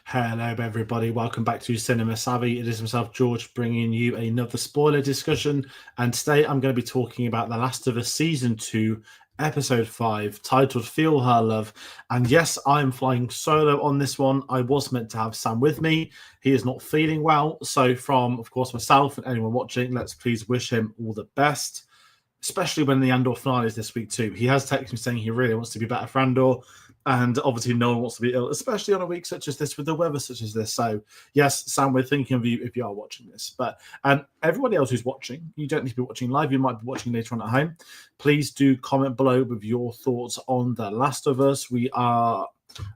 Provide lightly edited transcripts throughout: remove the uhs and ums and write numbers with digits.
Hello, everybody. Welcome back to Cinema Savvy. It is myself, George, bringing you another spoiler discussion. And today I'm going to be talking about The Last of Us Season 2, Episode 5, titled Feel Her Love. And yes, I'm flying solo on this one. I was meant to have Sam with me. He is not feeling well. So from, of course, myself and anyone watching, let's please wish him all the best, especially when the Andor finale is this week too. He has texted me saying he really wants to be better for Andor. And obviously, no one wants to be ill, especially on a week such as this with the weather such as this. So, yes, Sam, we're thinking of you if you are watching this. But everybody else who's watching, you don't need to be watching live. You might be watching later on at home. Please do comment below with your thoughts on The Last of Us. We are,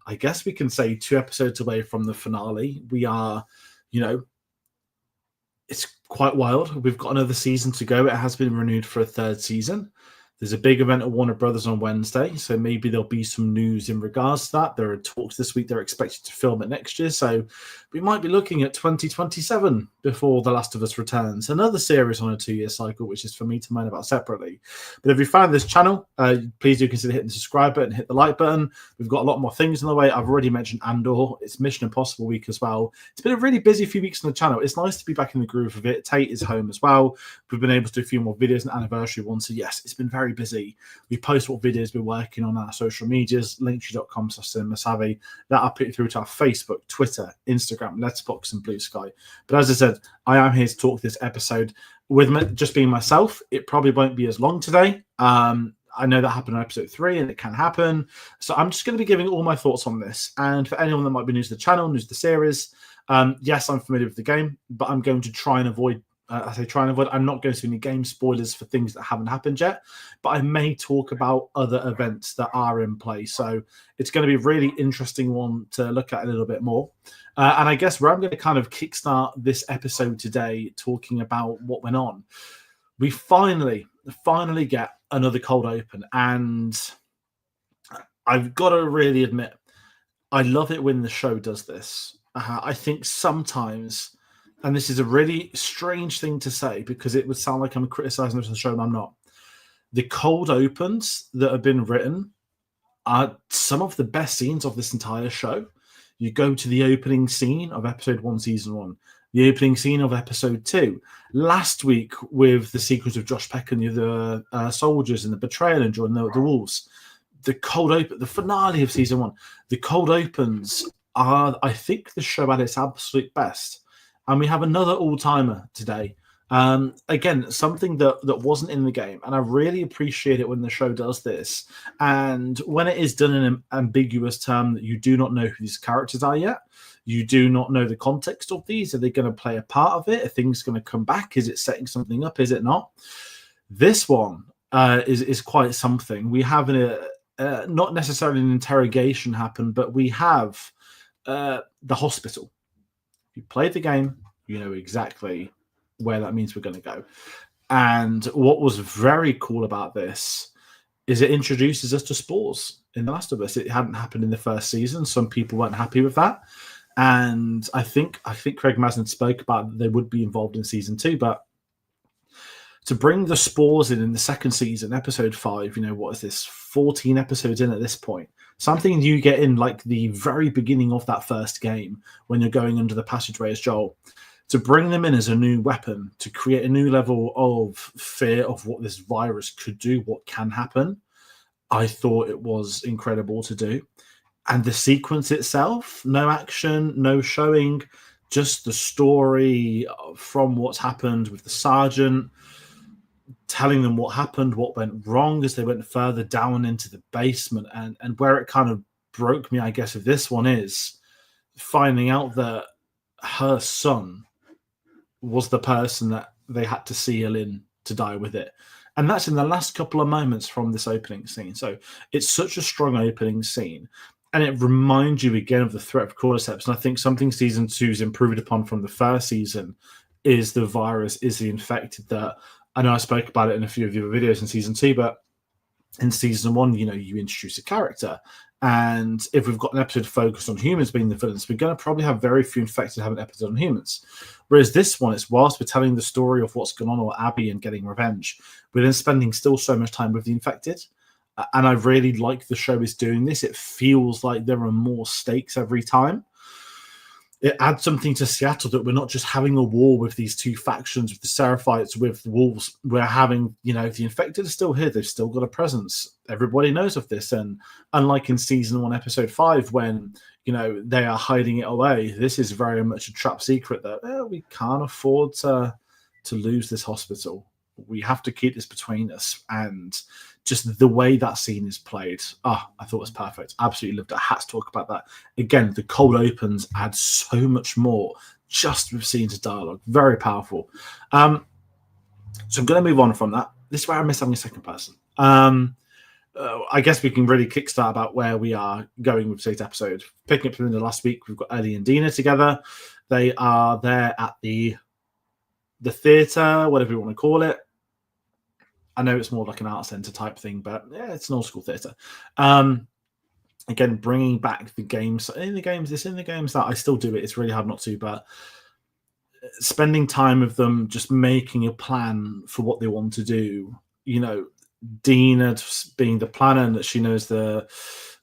I guess we can say, 2 episodes away from the finale. We are, it's quite wild. We've got another season to go. It has been renewed for a 3rd season. There's a big event at Warner Brothers on Wednesday, so maybe there'll be some news in regards to that. There are talks this week. They're expected to film it next year, so we might be looking at 2027 before The Last of Us returns. Another series on a 2-year cycle, which is for me to moan about separately. But if you found this channel, please do consider hitting the subscribe button, hit the like button. We've got a lot more things on the way. I've already mentioned Andor. It's Mission Impossible week as well. It's been a really busy few weeks on the channel. It's nice to be back in the groove of it. Tate is home as well. We've been able to do a few more videos and anniversary ones. So yes, it's been very busy. We post what videos we're working on our social medias, linktree.com/cinemasavvy. That I'll put you through to our Facebook, Twitter, Instagram, Letterboxd, and Blue Sky. But as I said, I am here to talk this episode with just being myself. It probably won't be as long today. I know that happened in episode 3 and it can happen. So I'm just going to be giving all my thoughts on this. And for anyone that might be new to the channel, new to the series, yes, I'm familiar with the game, but I'm going to try and avoid I'm not going to do any game spoilers for things that haven't happened yet, but I may talk about other events that are in play. So it's going to be a really interesting one to look at a little bit more. And I guess where I'm going to kind of kickstart this episode today, talking about what went on, we finally get another cold open. And I've got to really admit, I love it when the show does this. I think sometimes, and this is a really strange thing to say because it would sound like I'm criticizing the show, and I'm not. The cold opens that have been written are some of the best scenes of this entire show. You go to the opening scene of episode 1, season 1, the opening scene of episode 2. Last week with the sequence of Josh Peck and the other soldiers and the betrayal and joining the wolves. The cold open, the finale of season 1. The cold opens are, I think, the show at its absolute best. And we have another all-timer today. Again, something that wasn't in the game. And I really appreciate it when the show does this. And when it is done in an ambiguous term that you do not know who these characters are yet, you do not know the context of these. Are they going to play a part of it? Are things going to come back? Is it setting something up? Is it not? This one is quite something. We have not necessarily an interrogation happen, but we have the hospital. You played the game, you know exactly where that means we're going to go. And what was very cool about this is it introduces us to spores in The Last of Us. It hadn't happened in the first season. Some people weren't happy with that. And I think Craig Mazin spoke about that they would be involved in season 2, but to bring the spores in the second season, episode 5, what is this, 14 episodes in at this point, something you get in like the very beginning of that first game when you're going under the passageway as Joel, to bring them in as a new weapon, to create a new level of fear of what this virus could do, what can happen. I thought it was incredible to do. And the sequence itself, no action, no showing, just the story from what's happened with the sergeant, telling them what happened, what went wrong as they went further down into the basement. And where it kind of broke me, I guess, of this one is finding out that her son was the person that they had to seal in to die with it. And that's in the last couple of moments from this opening scene. So it's such a strong opening scene. And it reminds you again of the threat of cordyceps. And I think something season 2 is improved upon from the first season is the virus, is the infected that, I know I spoke about it in a few of your videos in season 2, but in season 1, you introduce a character. And if we've got an episode focused on humans being the villains, we're going to probably have very few infected have an episode on humans. Whereas this one, it's whilst we're telling the story of what's going on with Abby and getting revenge, we're then spending still so much time with the infected. And I really like the show is doing this. It feels like there are more stakes every time. it adds something to Seattle that we're not just having a war with these two factions, with the Seraphites, with the Wolves. We're having, the Infected are still here. They've still got a presence. Everybody knows of this. And unlike in season 1, episode 5, when, they are hiding it away, this is very much a trap secret that we can't afford to lose this hospital. We have to keep this between us. And just the way that scene is played, I thought it was perfect. Absolutely loved it. I had to talk about that. Again, the cold opens add so much more just with scenes of dialogue. Very powerful. So I'm going to move on from that. This is where I miss having a second person. I guess we can really kickstart about where we are going with today's episode. Picking up from the last week, we've got Ellie and Dina together. They are there at the theatre, whatever you want to call it. I know it's more like an art centre type thing, but yeah, it's an old school theatre. Again, bringing back the games. In the games that I still do it. It's really hard not to, but spending time with them, just making a plan for what they want to do. Dina being the planner, and that she knows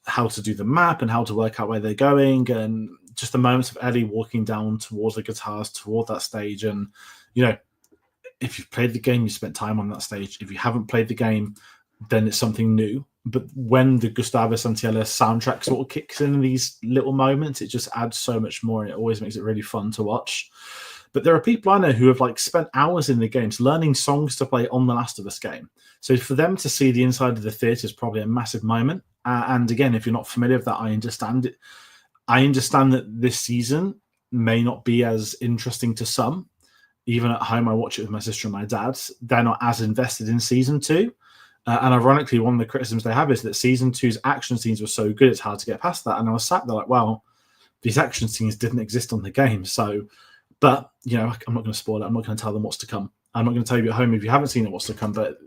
how to do the map and how to work out where they're going, and just the moments of Ellie walking down towards the guitars, toward that stage, and if you've played the game, you spent time on that stage. If you haven't played the game, then it's something new. But when the Gustavo Santaella soundtrack sort of kicks in these little moments, it just adds so much more, and it always makes it really fun to watch. But there are people I know who have spent hours in the games learning songs to play on the Last of Us game. So for them to see the inside of the theatre is probably a massive moment. And again, if you're not familiar with that, I understand it. I understand that this season may not be as interesting to some. Even at home, I watch it with my sister and my dad. They're not as invested in season 2. And ironically, one of the criticisms they have is that season 2's action scenes were so good, it's hard to get past that. And I was sat there well, these action scenes didn't exist on the game. So, but, I'm not going to spoil it. I'm not going to tell them what's to come. I'm not going to tell you at home if you haven't seen it what's to come. But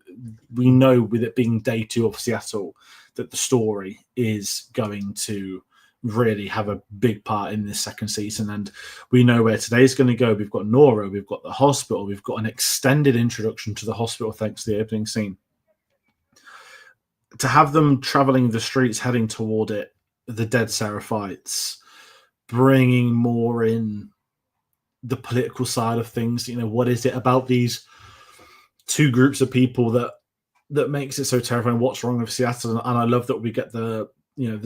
we know with it being day 2 of Seattle that the story is going to really have a big part in this second season, and we know where today's going to go. We've got Nora, we've got the hospital, we've got an extended introduction to the hospital thanks to the opening scene. To have them traveling the streets heading toward it, the dead Seraphites, bringing more in the political side of things. What is it about these two groups of people that makes it so terrifying? What's wrong with Seattle? And I love that we get the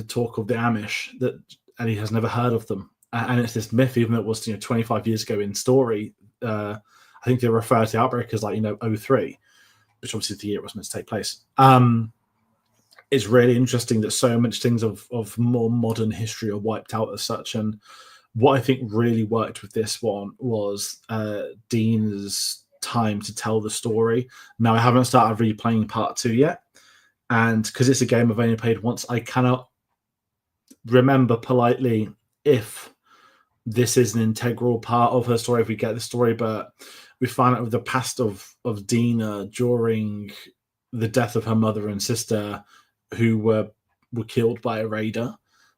talk of the Amish, that Ellie has never heard of them. And it's this myth, even though it was 25 years ago in story. I think they refer to the outbreak as 03, which obviously is the year it was meant to take place. It's really interesting that so much things of more modern history are wiped out as such. And what I think really worked with this one was Dean's time to tell the story. Now, I haven't started replaying part 2 yet. And because it's a game I've only played once, I cannot remember politely if this is an integral part of her story, if we get the story. But we find out with the past of Dina during the death of her mother and sister, who were killed by a raider,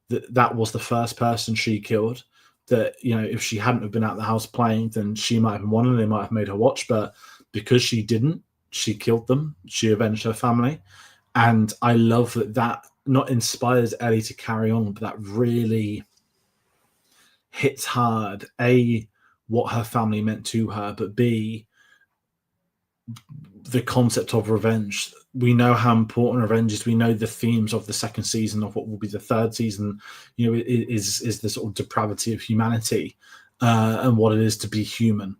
that was the first person she killed. That, if she hadn't have been out the house playing, then she might have been one and they might have made her watch. But because she didn't, she killed them. She avenged her family. And I love that not inspires Ellie to carry on, but that really hits hard. A, what her family meant to her, but B, the concept of revenge. We know how important revenge is. We know the themes of the second season of what will be the third season, is the sort of depravity of humanity and what it is to be human.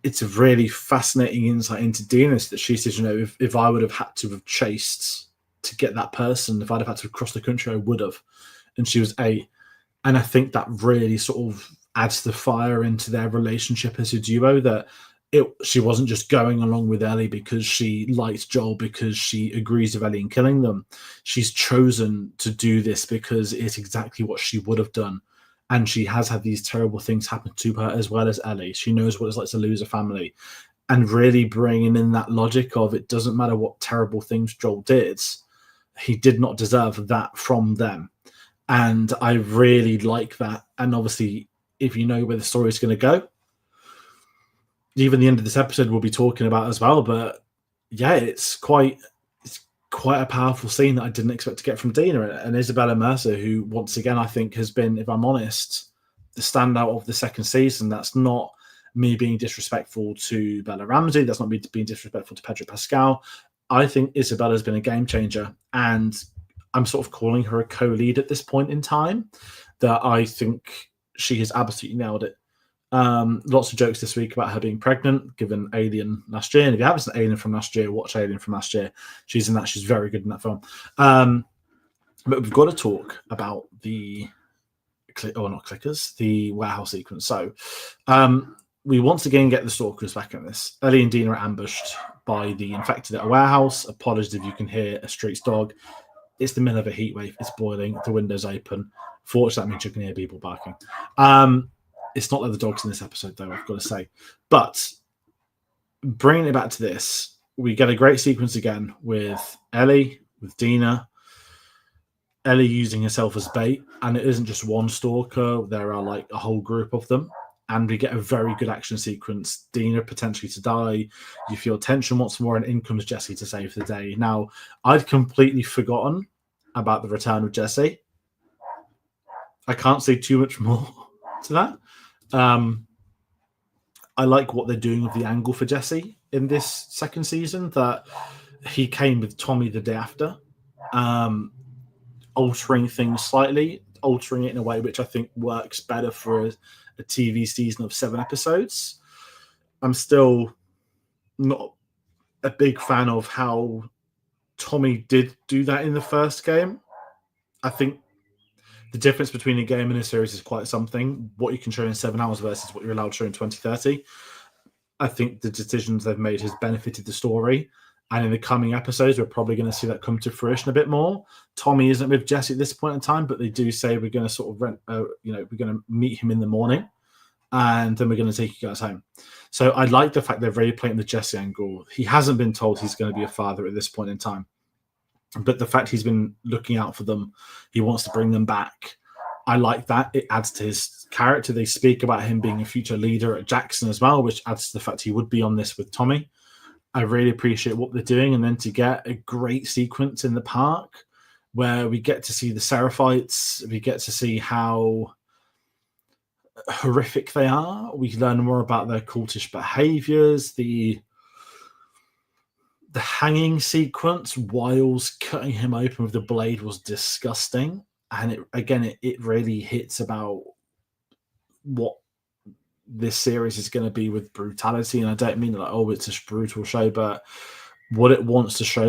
It's a really fascinating insight into Dina's, that she says, if I would have had to have chased to get that person, if I'd have had to cross the country, I would have. And she was 8. And I think that really sort of adds the fire into their relationship as a duo, that she wasn't just going along with Ellie because she liked Joel, because she agrees with Ellie in killing them. She's chosen to do this because it's exactly what she would have done. And she has had these terrible things happen to her as well as Ellie. She knows what it's like to lose a family. And really bringing in that logic of, it doesn't matter what terrible things Joel did, he did not deserve that from them. And I really like that. And obviously, if you know where the story is going to go, even the end of this episode we'll be talking about as well. But yeah, it's quite a powerful scene that I didn't expect to get from Dina and Isabella Mercer, who once again I think has been, if I'm honest, the standout of the second season. That's not me being disrespectful to Bella Ramsey. That's not me being disrespectful to Pedro Pascal. I think Isabella's been a game changer, and I'm sort of calling her a co-lead at this point in time. That I think she has absolutely nailed it. Lots of jokes this week about her being pregnant, given Alien last year. And if you haven't seen Alien from last year, watch Alien from last year. She's in that. She's very good in that film. But we've got to talk about the warehouse sequence. So we once again get the stalkers back in this. Ellie and Dina are ambushed by the infected at a warehouse. Apologies if you can hear a street's dog. It's the middle of a heat wave. It's boiling. The window's open. Fortunately, that means you can hear people barking. It's not like the dogs in this episode, though, I've got to say. But bringing it back to this, we get a great sequence again with Ellie, with Dina. Ellie using herself as bait, and it isn't just one stalker. There are like a whole group of them. And we get a very good action sequence. Dina potentially to die. You feel tension once more, and in comes Jesse to save the day. Now, I'd completely forgotten about the return of Jesse. I can't say too much more to that. I like what they're doing with the angle for Jesse in this second season, that he came with Tommy the day after, altering things slightly, altering it in a way which I think works better for a TV season of 7 episodes. I'm still not a big fan of how Tommy did do that in the first game. I think the difference between a game and a series is quite something. What you can show in 7 hours versus what you're allowed to show in 2030. I think the decisions they've made has benefited the story. And in the coming episodes, we're probably going to see that come to fruition a bit more. Tommy isn't with Jesse at this point in time, but they do say we're going to sort of we're going to meet him in the morning, and then we're going to take you guys home. So I like the fact they're really playing the Jesse angle. He hasn't been told he's going to be a father at this point in time, but the fact he's been looking out for them, he wants to bring them back. I like that. It adds to his character. They speak about him being a future leader at Jackson as well, which adds to the fact he would be on this with Tommy. I really appreciate what they're doing. And then to get a great sequence in the park where we get to see the Seraphites, we get to see how horrific they are. We learn more about their cultish behaviors, the hanging sequence, Wiles cutting him open with the blade was disgusting. And it really hits about what this series is going to be with brutality. And I don't mean like, oh, it's a brutal show, but what it wants to show,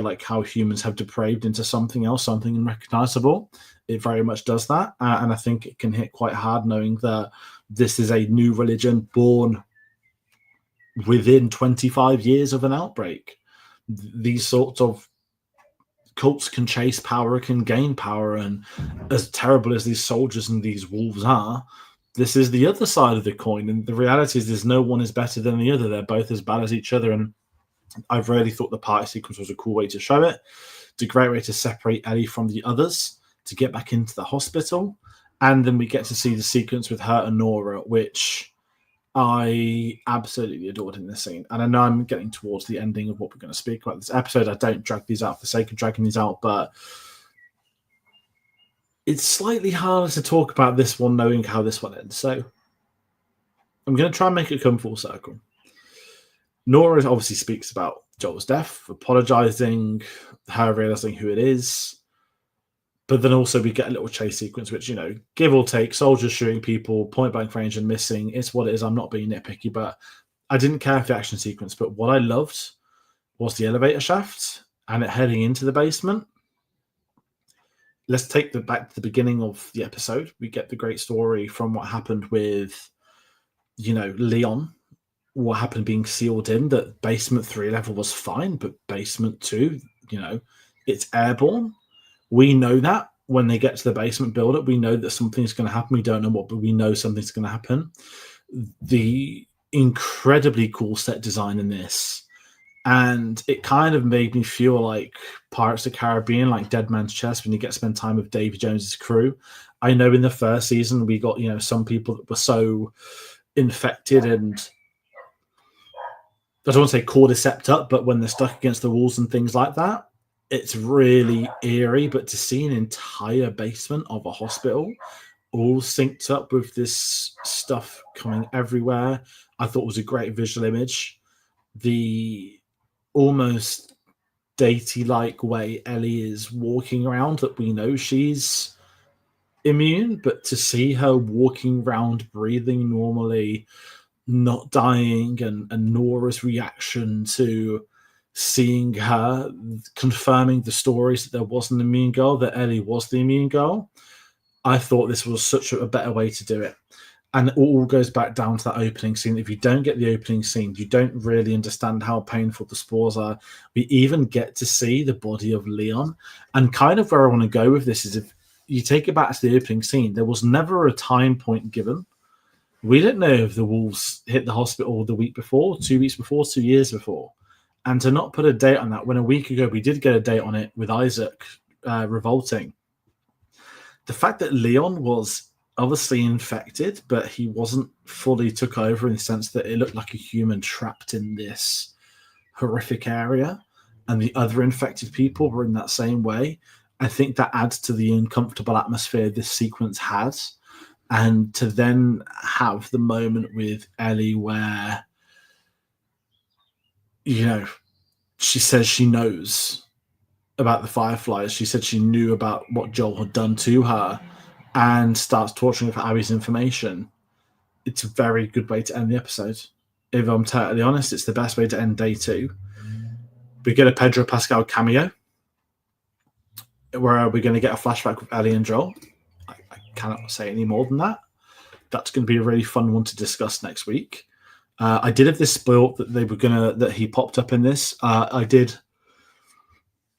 like how humans have depraved into something else, something unrecognizable. It very much does that. And I think it can hit quite hard knowing that this is a new religion born within 25 years of an outbreak. These sorts of cults can chase power, can gain power. And as terrible as these soldiers and these wolves are, this is the other side of the coin. And the reality is no one is better than the other. They're both as bad as each other. And I've really thought the party sequence was a cool way to show it. It's a great way to separate Ellie from the others, to get back into the hospital. And then we get to see the sequence with her and Nora, which I absolutely adored in this scene. And I know I'm getting towards the ending of what we're going to speak about this episode. I don't drag these out for the sake of dragging these out, but it's slightly harder to talk about this one knowing how this one ends. So I'm going to try and make it come full circle. Nora obviously speaks about Joel's death, apologizing, her realizing who it is. But then also we get a little chase sequence, which, give or take, soldiers shooting people, point blank range and missing. It's what it is. I'm not being nitpicky, but I didn't care for the action sequence. But what I loved was the elevator shaft and it heading into the basement. Let's take back to the beginning of the episode. We get the great story from what happened with, Leon. What happened being sealed in, that basement 3 level was fine, but basement 2, it's airborne. We know that when they get to the basement buildup, we know that something's going to happen. We don't know what, but we know something's going to happen. The incredibly cool set design in this, and it kind of made me feel like Pirates of the Caribbean, like Dead Man's Chest, when you get to spend time with Davy Jones's crew. I know in the first season we got, some people that were so infected and I don't want to say cordyceps up, but when they're stuck against the walls and things like that, it's really eerie. But to see an entire basement of a hospital all synced up with this stuff coming everywhere. I thought it was a great visual image. The almost datey-like way Ellie is walking around, that we know she's immune, but to see her walking around, breathing normally, not dying, and Nora's reaction to seeing her, confirming the stories that there was an immune girl, that Ellie was the immune girl. I thought this was such a better way to do it. And it all goes back down to that opening scene. If you don't get the opening scene, you don't really understand how painful the spores are. We even get to see the body of Leon. And kind of where I want to go with this is, if you take it back to the opening scene, there was never a time point given. We didn't know if the wolves hit the hospital the week before, 2 weeks before, 2 years before. And to not put a date on that, when a week ago we did get a date on it with Isaac revolting. The fact that Leon was obviously infected, but he wasn't fully took over, in the sense that it looked like a human trapped in this horrific area, and the other infected people were in that same way. I think that adds to the uncomfortable atmosphere this sequence has. And to then have the moment with Ellie where, she says she knows about the Fireflies. She said she knew about what Joel had done to her, and starts torturing her for Abby's information. It's a very good way to end the episode. If I'm totally honest, it's the best way to end day 2. We get a Pedro Pascal cameo, where we're going to get a flashback with Ellie and Joel. I cannot say any more than that. That's going to be a really fun one to discuss next week. I did have this spoiled that he popped up in this. I did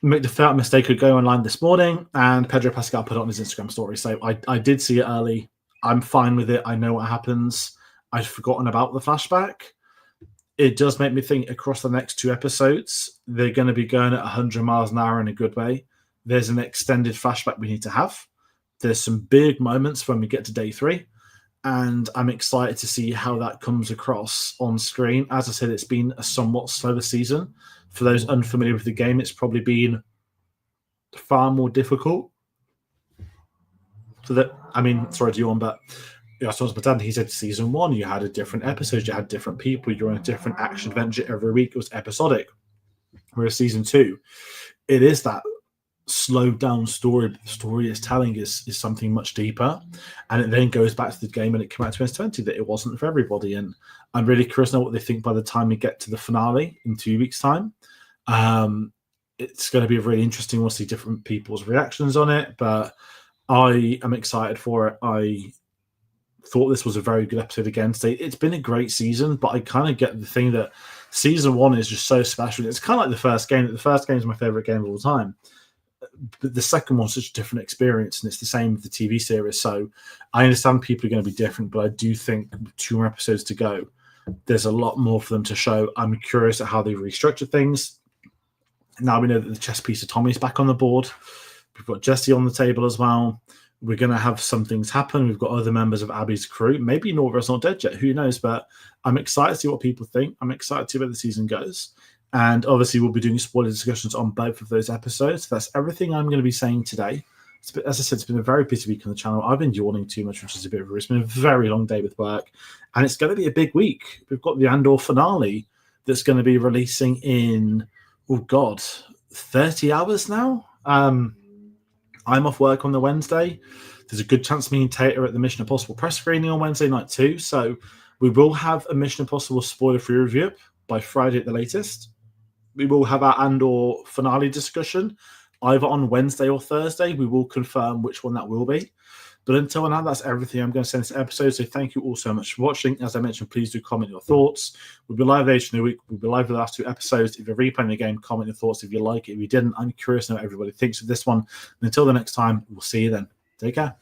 make the fatal mistake of going online this morning, and Pedro Pascal put it on his Instagram story. So I did see it early. I'm fine with it. I know what happens. I'd forgotten about the flashback. It does make me think across the next 2 episodes, they're going to be going at 100 miles an hour in a good way. There's an extended flashback we need to have. There's some big moments when we get to day 3, and I'm excited to see how that comes across on screen. As I said, it's been a somewhat slower season. For those unfamiliar with the game, it's probably been far more difficult. Sorry to you on, but I was pretending. He said season 1, you had a different episode, you had different people, you're on a different action adventure every week. It was episodic. Whereas season 2, it is that slowed down story, but the story it's telling is something much deeper. And it then goes back to the game, and it came out in 2020 that it wasn't for everybody. And I'm really curious to know what they think by the time we get to the finale in 2 weeks' time. It's going to be really interesting. We'll see different people's reactions on it, but I am excited for it. I thought this was a very good episode again today. It's been a great season, but I kind of get the thing that season 1 is just so special. It's kind of like the first game. The first game is my favorite game of all time. But the second one's such a different experience, and it's the same with the TV series. So I understand people are going to be different, but I do think with 2 more episodes to go, there's a lot more for them to show. I'm curious at how they restructure things. Now we know that the chess piece of Tommy's back on the board. We've got Jesse on the table as well. We're going to have some things happen. We've got other members of Abby's crew. Maybe Nora's not dead yet. Who knows? But I'm excited to see what people think. I'm excited to see where the season goes. And obviously, we'll be doing spoiler discussions on both of those episodes. That's everything I'm going to be saying today. As I said, it's been a very busy week on the channel. I've been yawning too much, which is a bit of a risk. It's been a very long day with work. And it's going to be a big week. We've got the Andor finale that's going to be releasing in, 30 hours now. I'm off work on the Wednesday. There's a good chance me and Tater at the Mission Impossible press screening on Wednesday night too. So we will have a Mission Impossible spoiler-free review by Friday at the latest. We will have our Andor finale discussion either on Wednesday or Thursday. We will confirm which one that will be. But until now, that's everything I'm going to send this episode. So thank you all so much for watching. As I mentioned, please do comment your thoughts. We'll be live later in the week. We'll be live for the last 2 episodes. If you're replaying the game, comment your thoughts if you like it. If you didn't, I'm curious to know what everybody thinks of this one. And until the next time, we'll see you then. Take care.